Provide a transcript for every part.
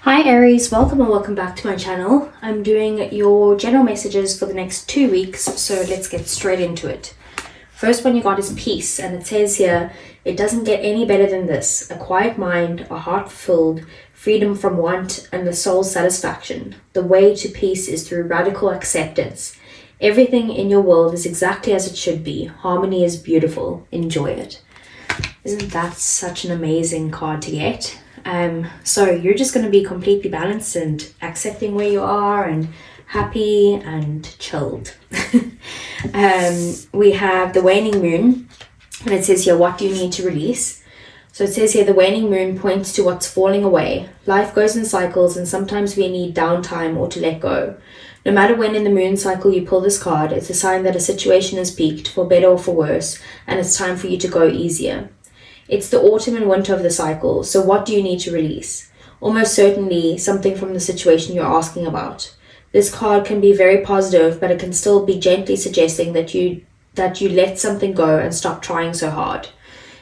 Hi Aries, welcome and welcome back to my channel. I'm doing your general messages for the next 2 weeks, so let's get straight into it. First one you got is peace, and it says here, it doesn't get any better than this. A quiet mind, a heart fulfilled, freedom from want, and the soul's satisfaction. The way to peace is through radical acceptance. Everything in your world is exactly as it should be. Harmony is beautiful. Enjoy it. Isn't that such an amazing card to get? So you're just going to be completely balanced and accepting where you are and happy and chilled. We have the waning moon, and it says here, what do you need to release? So it says here, the waning moon points to what's falling away. Life goes in cycles, and sometimes we need downtime or to let go. No matter when in the moon cycle you pull this card, it's a sign that a situation has peaked, for better or for worse, and it's time for you to go easier. It's the autumn and winter of the cycle, so what do you need to release? Almost certainly something from the situation you're asking about. This card can be very positive, but it can still be gently suggesting that you let something go and stop trying so hard.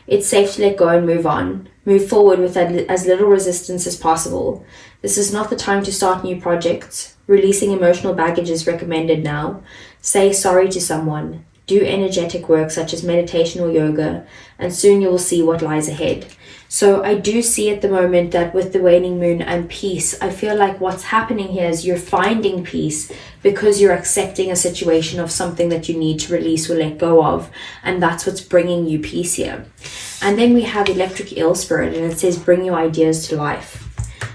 It's safe to let go and move on. Move forward with as little resistance as possible. This is not the time to start new projects. Releasing emotional baggage is recommended now. Say sorry to someone. Do energetic work such as meditation or yoga, and soon you will see what lies ahead. So I do see at the moment that with the waning moon and peace, I feel like what's happening here is you're finding peace because you're accepting a situation of something that you need to release or let go of, and that's what's bringing you peace here. And then we have electric eel spirit, and it says bring your ideas to life.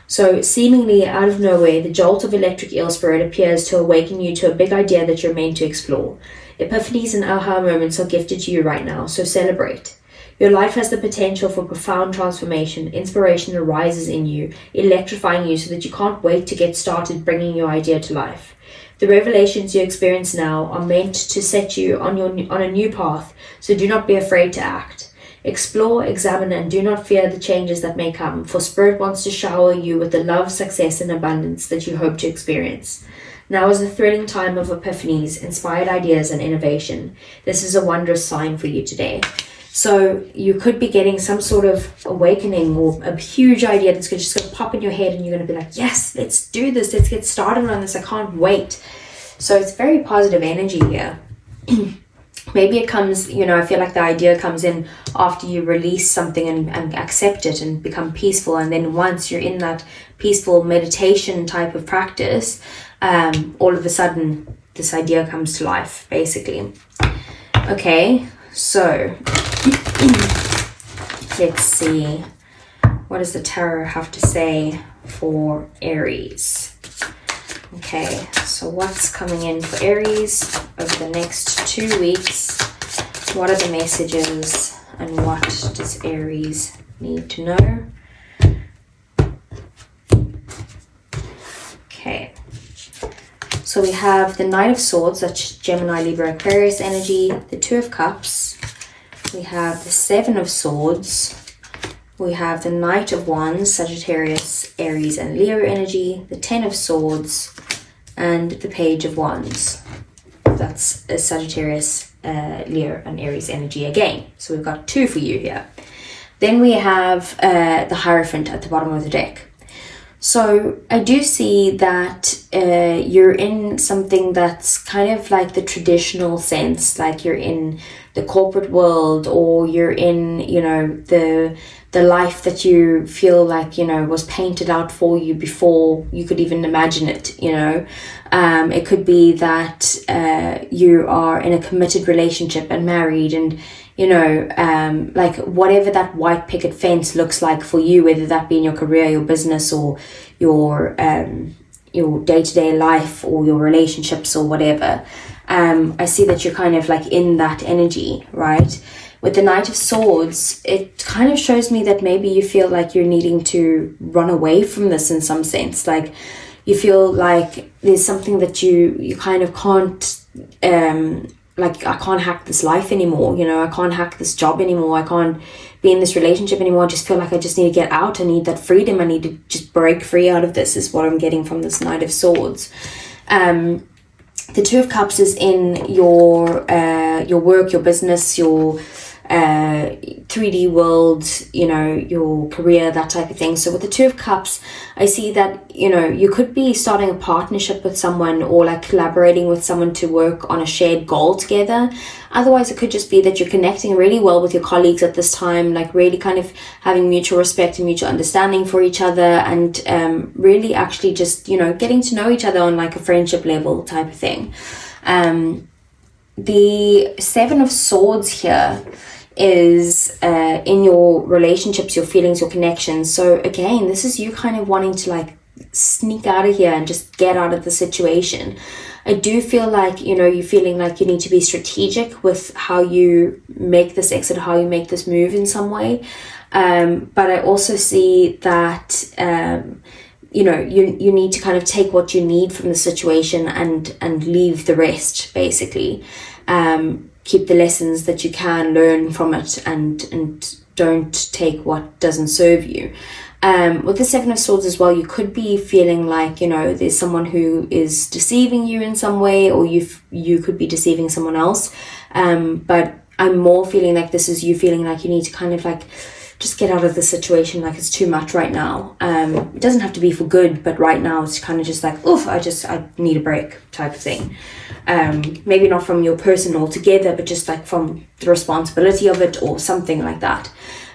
So seemingly out of nowhere, the jolt of electric eel spirit appears to awaken you to a big idea that you're meant to explore. Epiphanies and aha moments are gifted to you right now, so celebrate. Your life has the potential for profound transformation. Inspiration arises in you, electrifying you so that you can't wait to get started bringing your idea to life. The revelations you experience now are meant to set you on a new path, so do not be afraid to act. Explore, examine, and do not fear the changes that may come, for Spirit wants to shower you with the love, success, and abundance that you hope to experience. Now is a thrilling time of epiphanies, inspired ideas, and innovation. This is a wondrous sign for you today. So you could be getting some sort of awakening or a huge idea that's just going to pop in your head, and you're going to be like, yes, let's do this. Let's get started on this. I can't wait. So it's very positive energy here. Maybe it comes, I feel like the idea comes in after you release something and accept it and become peaceful. And then once you're in that peaceful meditation type of practice, all of a sudden this idea comes to life, basically. Okay, so let's see. What does the tarot have to say for Aries? Okay, so what's coming in for Aries over the next 2 weeks? What are the messages and what does Aries need to know? Okay, so we have the Knight of Swords, that's Gemini, Libra, Aquarius energy, the Two of Cups, we have the Seven of Swords, we have the Knight of Wands, Sagittarius, Aries, and Leo energy, the Ten of Swords, and the Page of Wands. That's a Sagittarius, Leo, and Aries energy again. So we've got two for you here. Then we have the Hierophant at the bottom of the deck. So I do see that you're in something that's kind of like the traditional sense, like you're in the corporate world, or you're in, the life that you feel like, was painted out for you before you could even imagine it, It could be that you are in a committed relationship and married, and, like whatever that white picket fence looks like for you, whether that be in your career, your business, or your day-to-day life, or your relationships, or whatever. I see that you're kind of like in that energy, right? With the Knight of Swords, it kind of shows me that maybe you feel like you're needing to run away from this in some sense. Like you feel like there's something that you kind of can't, like I can't hack this life anymore, I can't hack this job anymore, I can't be in this relationship anymore. I just feel like I just need to get out. I need that freedom. I need to just break free out of this, is what I'm getting from this Knight of Swords. The Two of Cups is in your work, your business, your 3D world, you know, your career, that type of thing. So with the Two of Cups, I see that, you know, you could be starting a partnership with someone, or like collaborating with someone to work on a shared goal together. Otherwise, it could just be that you're connecting really well with your colleagues at this time, like really kind of having mutual respect and mutual understanding for each other, and really actually just, you know, getting to know each other on like a friendship level type of thing. The Seven of Swords here is in your relationships, your feelings, your connections. So again, this is you kind of wanting to like sneak out of here and just get out of the situation. I do feel like, you know, you're feeling like you need to be strategic with how you make this exit, how you make this move in some way. But I also see that, you know, you need to kind of take what you need from the situation and leave the rest, basically. Keep the lessons that you can learn from it, and don't take what doesn't serve you. With the Seven of Swords as well, you could be feeling like, you know, there's someone who is deceiving you in some way, or you could be deceiving someone else. But I'm more feeling like this is you feeling like you need to kind of like just get out of the situation, like it's too much right now. It doesn't have to be for good, but right now it's kind of just like, oof, I need a break type of thing. Maybe not from your person altogether, but just like from the responsibility of it or something like that.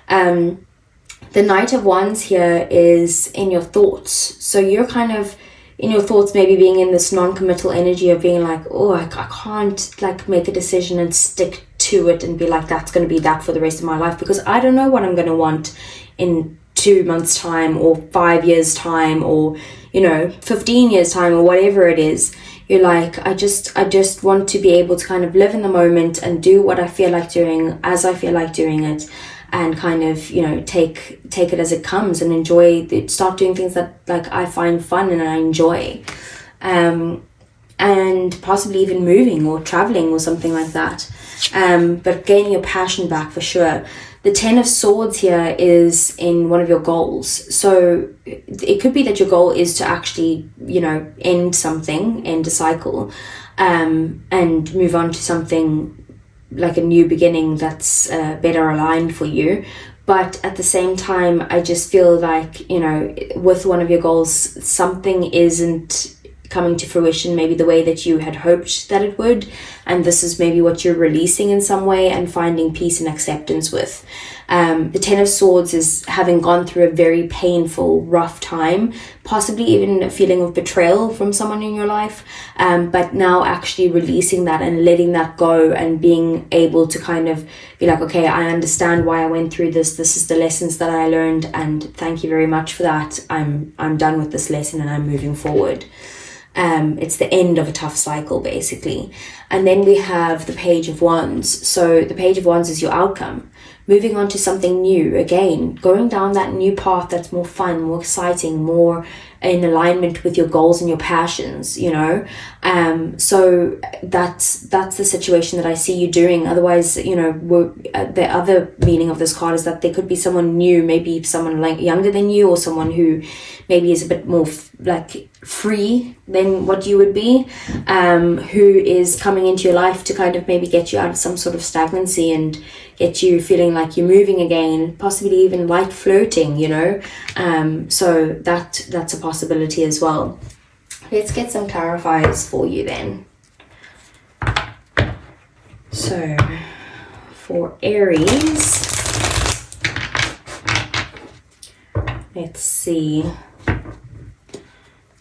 The Knight of Wands here is in your thoughts. So you're kind of in your thoughts, maybe being in this non-committal energy of being like, oh, I can't like make a decision and stick to it and be like, that's going to be that for the rest of my life, because I don't know what I'm going to want in 2 months time, or 5 years time, or, you know, 15 years time, or whatever it is. You're like, I just want to be able to kind of live in the moment and do what I feel like doing as I feel like doing it, and kind of, you know, take it as it comes and enjoy it, start doing things that like I find fun and I enjoy, and possibly even moving or traveling or something like that, but gaining your passion back for sure. The Ten of Swords here is in one of your goals. So it could be that your goal is to actually, you know, end a cycle, and move on to something like a new beginning that's better aligned for you. But at the same time, I just feel like, you know, with one of your goals, something isn't coming to fruition maybe the way that you had hoped that it would, and this is maybe what you're releasing in some way and finding peace and acceptance with. The Ten of Swords is having gone through a very painful, rough time, possibly even a feeling of betrayal from someone in your life, but now actually releasing that and letting that go, and being able to kind of be like, okay, I understand why I went through this. This is the lessons that I learned, and thank you very much for that. I'm done with this lesson and I'm moving forward. It's the end of a tough cycle, basically. And then we have the Page of Wands. So the Page of Wands is your outcome. Moving on to something new, again, going down that new path that's more fun, more exciting, more in alignment with your goals and your passions, you know. So that's the situation that I see you doing. Otherwise, you know, the other meaning of this card is that there could be someone new, maybe someone like younger than you, or someone who maybe is a bit more like free than what you would be, who is coming into your life to kind of maybe get you out of some sort of stagnancy and get you feeling like you're moving again, possibly even light flirting, you know. So that's a possibility as well. Let's get some clarifiers for you then. So for Aries, let's see.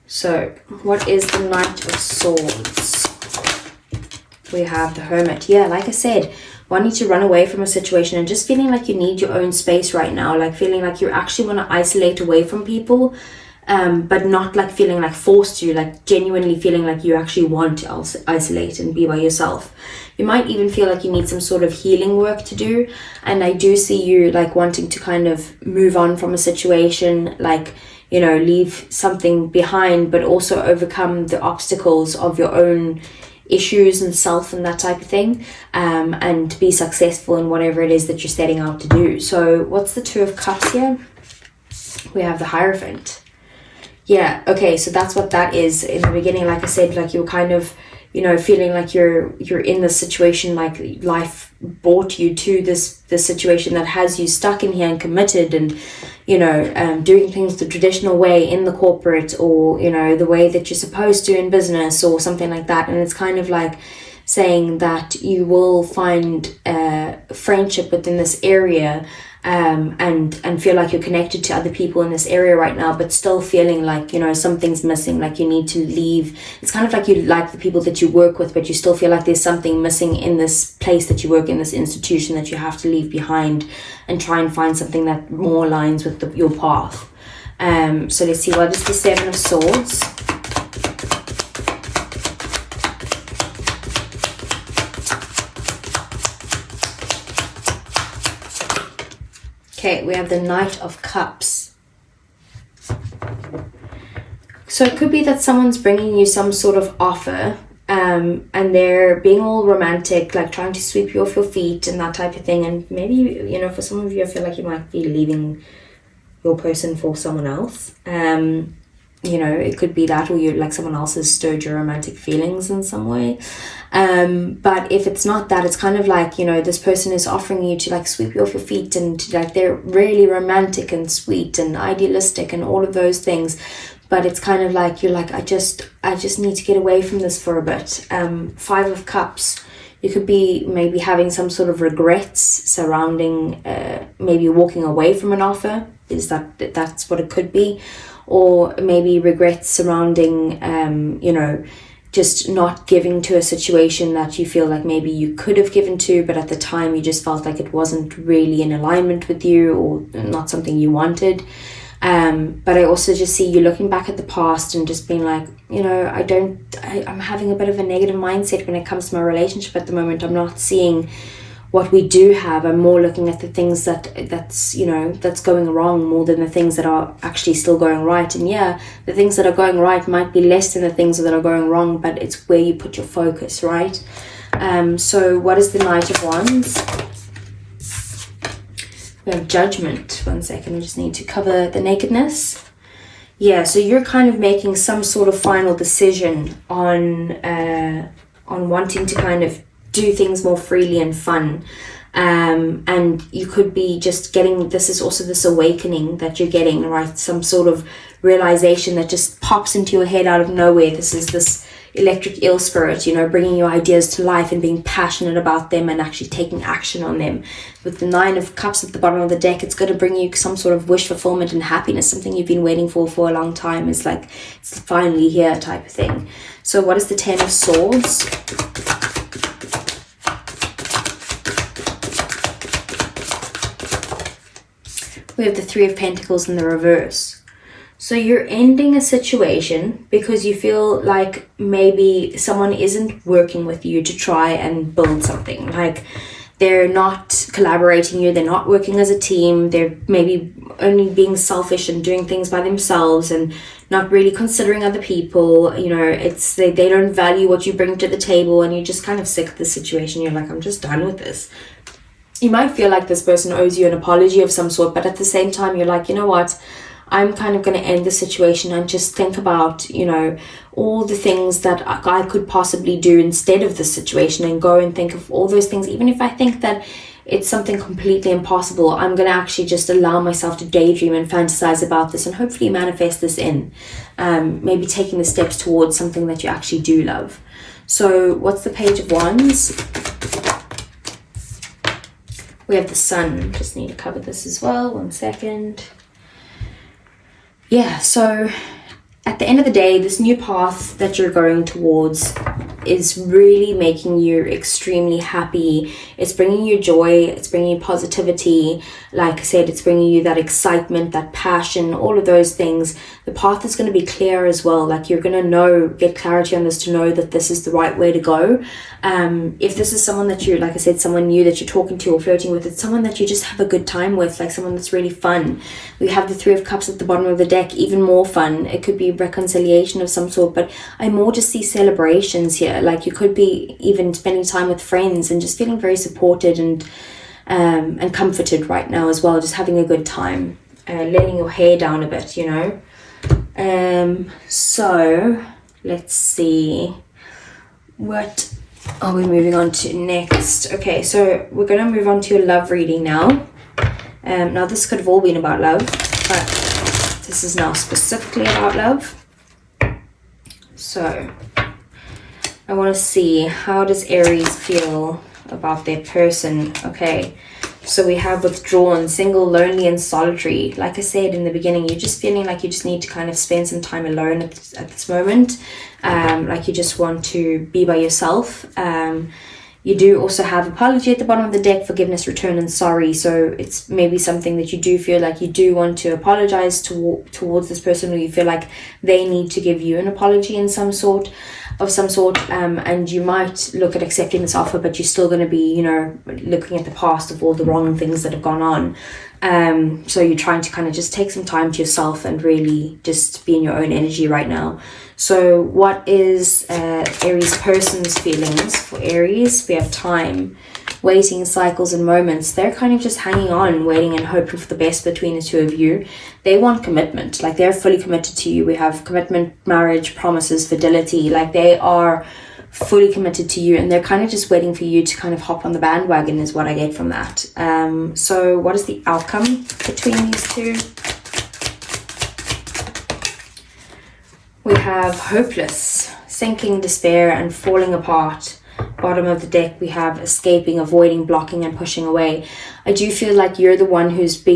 So what is the Knight of Swords? We have the Hermit. Yeah, like I said, wanting to run away from a situation and just feeling like you need your own space right now, like feeling like you actually want to isolate away from people, but not like feeling like forced to, like genuinely feeling like you actually want to isolate and be by yourself. You might even feel like you need some sort of healing work to do, and I do see you like wanting to kind of move on from a situation, like, you know, leave something behind, but also overcome the obstacles of your own issues and self and that type of thing, and be successful in whatever it is that you're setting out to do. So what's the Two of Cups here? We have the Hierophant. Yeah, okay, so that's what that is. In the beginning, like I said, like you're kind of, you know, feeling like you're in this situation, like life brought you to this situation that has you stuck in here and committed, and, you know, doing things the traditional way in the corporate, or, you know, the way that you're supposed to in business or something like that. And it's kind of like saying that you will find friendship within this area, and feel like you're connected to other people in this area right now, but still feeling like, you know, something's missing, like you need to leave. It's kind of like you like the people that you work with, but you still feel like there's something missing in this place that you work in, this institution, that you have to leave behind and try and find something that more aligns with your path. So let's see, what is the Seven of Swords? Okay, we have the Knight of Cups. So it could be that someone's bringing you some sort of offer, and they're being all romantic, like trying to sweep you off your feet and that type of thing. And maybe, you know, for some of you, I feel like you might be leaving your person for someone else. You know, it could be that, or you like someone else has stirred your romantic feelings in some way. But if it's not that, it's kind of like, you know, this person is offering you to like sweep you off your feet, and to, like, they're really romantic and sweet and idealistic and all of those things. But it's kind of like you're like, I just need to get away from this for a bit. Five of Cups. You could be maybe having some sort of regrets surrounding maybe walking away from an offer. That's what it could be. Or maybe regrets surrounding, you know, just not giving to a situation that you feel like maybe you could have given to, but at the time you just felt like it wasn't really in alignment with you, or not something you wanted. But I also just see you looking back at the past and just being like, you know, I'm having a bit of a negative mindset when it comes to my relationship at the moment. I'm not seeing what we do have. I'm more looking at the things that's you know, that's going wrong more than the things that are actually still going right. And yeah, the things that are going right might be less than the things that are going wrong, but it's where you put your focus, right? So what is the Knight of Wands? We have Judgment. One second, I just need to cover the nakedness. Yeah, so you're kind of making some sort of final decision on wanting to kind of do things more freely and fun, and you could be just getting, this is also this awakening that you're getting, right? Some sort of realization that just pops into your head out of nowhere. This is this electric eel spirit, you know, bringing your ideas to life and being passionate about them and actually taking action on them. With the Nine of Cups at the bottom of the deck, it's going to bring you some sort of wish fulfillment and happiness, something you've been waiting for a long time. It's like, it's finally here type of thing. So what is the Ten of Swords? We have the Three of Pentacles in the reverse. So you're ending a situation because you feel like maybe someone isn't working with you to try and build something. Like they're not collaborating you, they're not working as a team, they're maybe only being selfish and doing things by themselves and not really considering other people. You know, it's they don't value what you bring to the table, and you're just kind of sick of the situation. You're like, I'm just done with this. You might feel like this person owes you an apology of some sort, but at the same time, you're like, you know what? I'm kind of going to end the situation and just think about, you know, all the things that I could possibly do instead of this situation, and go and think of all those things. Even if I think that it's something completely impossible, I'm going to actually just allow myself to daydream and fantasize about this and hopefully manifest this in. Maybe taking the steps towards something that you actually do love. So what's the Page of Wands? We have the Sun. Just need to cover this as well. One second. Yeah, so at the end of the day, this new path that you're going towards is really making you extremely happy. It's bringing you joy. It's bringing you positivity. Like I said, it's bringing you that excitement, that passion, all of those things. The path is going to be clear as well. Like you're going to get clarity on this to know that this is the right way to go. If this is someone that you're, like I said, someone new that you're talking to or flirting with, it's someone that you just have a good time with, like someone that's really fun. We have the Three of Cups at the bottom of the deck, even more fun. It could be reconciliation of some sort, but I more just see celebrations here. Like you could be even spending time with friends and just feeling very supported and comforted right now as well, just having a good time, letting your hair down a bit, you know. So let's see, What are we moving on to next? Okay, so we're going to move on to your love reading now. Now this could have all been about love, but this is now specifically about love. So I want to see, how does Aries feel about their person? Okay, so we have withdrawn, single, lonely, and solitary. Like I said in the beginning, you're just feeling like you just need to kind of spend some time alone at this moment. Like you just want to be by yourself. You do also have apology at the bottom of the deck, forgiveness, return, and sorry. So it's maybe something that you do feel like you do want to apologize towards this person, or you feel like they need to give you an apology in some sort. And you might look at accepting this offer, but you're still going to be, you know, looking at the past of all the wrong things that have gone on. So you're trying to kind of just take some time to yourself and really just be in your own energy right now. So what is Aries person's feelings? For Aries, we have time, waiting, cycles, and moments. They're kind of just hanging on, waiting and hoping for the best between the two of you. They want commitment, like they're fully committed to you. We have commitment, marriage, promises, fidelity. Like they are fully committed to you, and they're kind of just waiting for you to kind of hop on the bandwagon is what I get from that. So what is the outcome between these two? We have hopeless, sinking, despair, and falling apart. Bottom of the deck, we have escaping, avoiding, blocking, and pushing away. I do feel like you're the one who's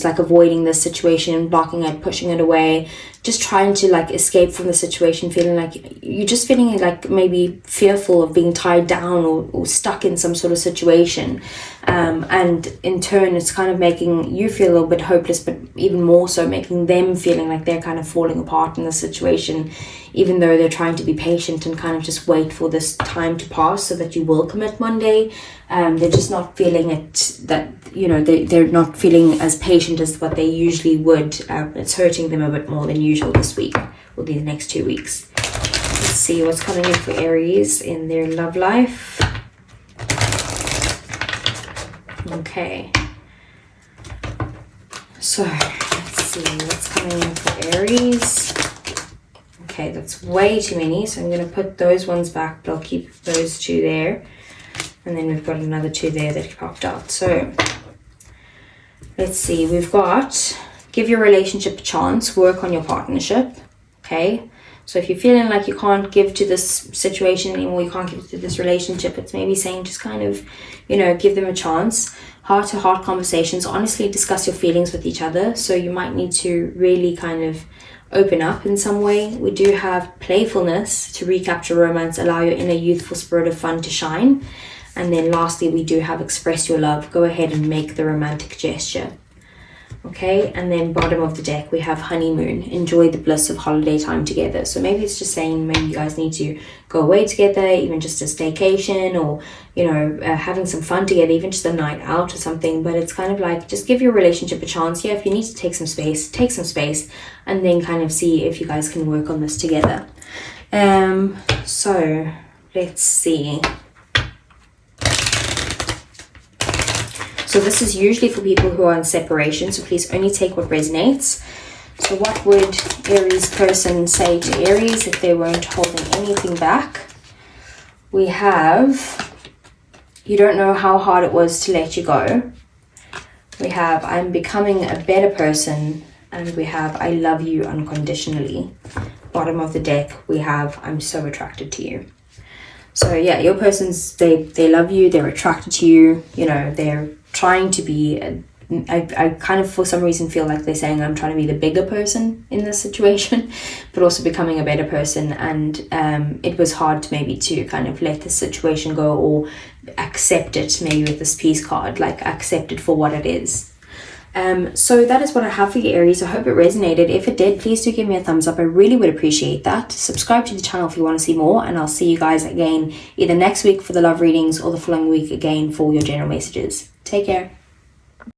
like avoiding this situation and blocking it, pushing it away, just trying to like escape from the situation, feeling like you're just feeling like maybe fearful of being tied down or stuck in some sort of situation. And in turn, it's kind of making you feel a little bit hopeless, but even more so making them feeling like they're kind of falling apart in the situation, even though they're trying to be patient and kind of just wait for this time to pass so that you will commit one day. They're just not feeling it, that, you know, they're not feeling as patient as what they usually would. It's hurting them a bit more than usual this week, or the next 2 weeks. Let's see what's coming in for Aries in their love life. Okay. So, let's see what's coming in for Aries. Okay, that's way too many, so I'm going to put those ones back, but I'll keep those two there. And then we've got another two there that popped out. So let's see, we've got give your relationship a chance, work on your partnership. Okay, so if you're feeling like you can't give to this situation anymore, you can't give to this relationship, it's maybe saying just kind of, you know, give them a chance. Heart-to-heart conversations, honestly discuss your feelings with each other. So you might need to really kind of open up in some way. We do have playfulness to recapture romance, allow your inner youthful spirit of fun to shine. And then lastly, we do have express your love. Go ahead and make the romantic gesture. Okay, and then bottom of the deck, we have honeymoon. Enjoy the bliss of holiday time together. So maybe it's just saying maybe you guys need to go away together, even just a staycation, or, you know, having some fun together, even just a night out or something. But it's kind of like, just give your relationship a chance. Yeah, if you need to take some space, and then kind of see if you guys can work on this together. So let's see. So this is usually for people who are in separation, so please only take what resonates. So what would Aries person say to Aries if they weren't holding anything back? We have, you don't know how hard it was to let you go. We have, I'm becoming a better person. And we have, I love you unconditionally. Bottom of the deck, we have, I'm so attracted to you. So yeah, your person's, they love you, they're attracted to you, you know, they're trying to be, I kind of for some reason feel like they're saying I'm trying to be the bigger person in this situation, but also becoming a better person. And it was hard to maybe to kind of let the situation go, or accept it, maybe with this peace card, like accept it for what it is. So that is what I have for you, Aries. I hope it resonated. If it did, please do give me a thumbs up. I really would appreciate that. Subscribe to the channel if you want to see more, and I'll see you guys again either next week for the love readings or the following week again for your general messages. Take care.